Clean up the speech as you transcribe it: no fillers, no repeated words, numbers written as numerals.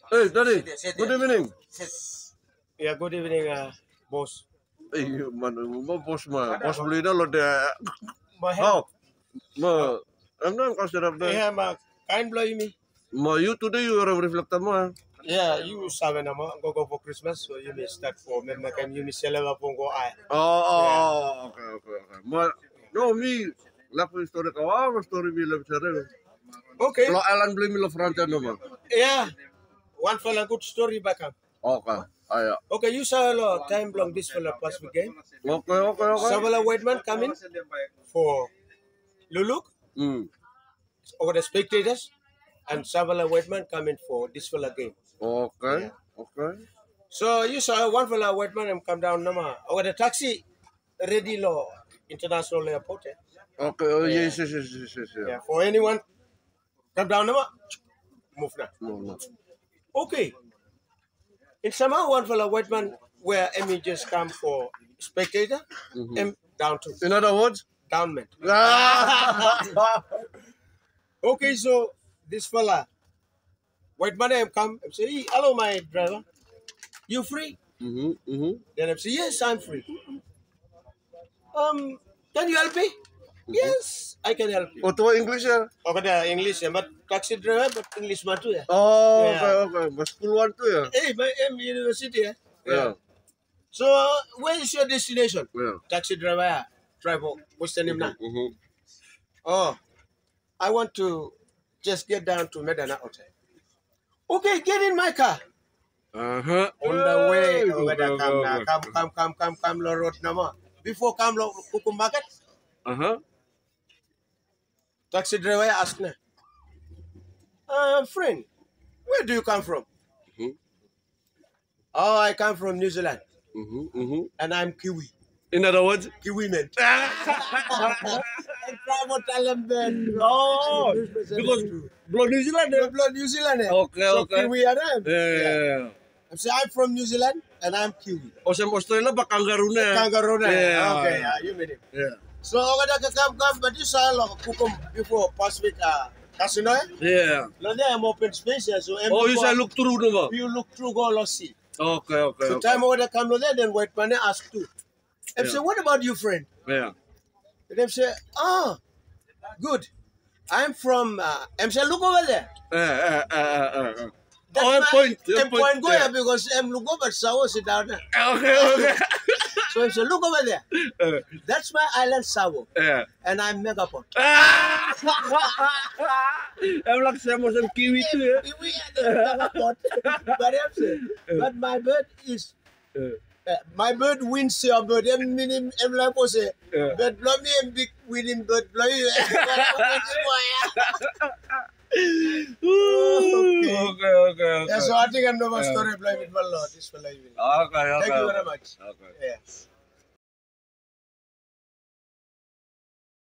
Hey, Daddy. Good evening. Yeah, good evening, boss. Eh, man, bos mah, bos beli dah lo deh. My help. Ma, I'm not consider that. Yeah, ma, kind blow me. Ma, you today you are reflector ma. Yeah, you sabi na mo, go for Christmas, so you may start for me, can you may celebrate pongo ay. Okay. Ma, no me, laku story kawan, story me love cere. Okay. Kalau Alan beli me love franchise no ma. Yeah, one fella good story back up. Okay, ayo. Okay, you saw a lot time long this fella pass the game. Okay. Savala white man coming for Luluk over the spectators, and Savala white man coming for this fella game. Okay. So you saw one fella white man come down nama over the taxi ready law international airport. Okay, oh yes. Yeah, for anyone come down nama move now. No. Okay. In somehow one fella white man where Emmy just come for spectator and down to In other words, downment. Okay, so this fella white man come and say, hey, hello my driver. You free? Then I say, yes, I'm free. Can you help me? Yes, I can help you. oh English ya? Okay, the English ya, but taxi driver, but English matu ya. Oh, Yeah. okay. Mas puluhan tuh ya? Hey, my university ya. Yeah. So, where is your destination? Yeah. Taxi driver, what's the name now? Oh, I want to just get down to Medana Hotel. Okay, get in my car. On the way, come, lo road nama. Before come lo Kukum Market, taxi driver asked me, friend, where do you come from? Oh, I come from New Zealand. And I'm Kiwi. In other words? Kiwi man. Oh, because blood New Zealand. Blood New Zealand. Okay. Kiwi are them. Yeah. I'm from New Zealand and I'm Kiwi. Oh, sa Australia ba kangaroo na? Kangaroo na. Yeah. Okay, you made it. Yeah. So, kada come, but you saw a kukum before Pacific casino. Yeah. No, there I'm open space. So, Oh, you say look through no ba? You look through, go see. Okay. So, time over there come there, then white man ask too. And say, what about you, friend? Yeah. And them say, good. I'm from, say, look over there. That's point go here because look over Sawo sit down there. Okay. So I say, look over there. That's my island Sawo. Yeah. And I'm Megaport. I'm like some kiwi too, yeah? Kiwi and Megaport. But my bird is my bird wins your bird. I'm like say, bird blow me and big winning bird blow you. Okay. Yeah, so I think I'm not story play with my Lord. This will. Okay. Thank you very much. Okay. Yeah.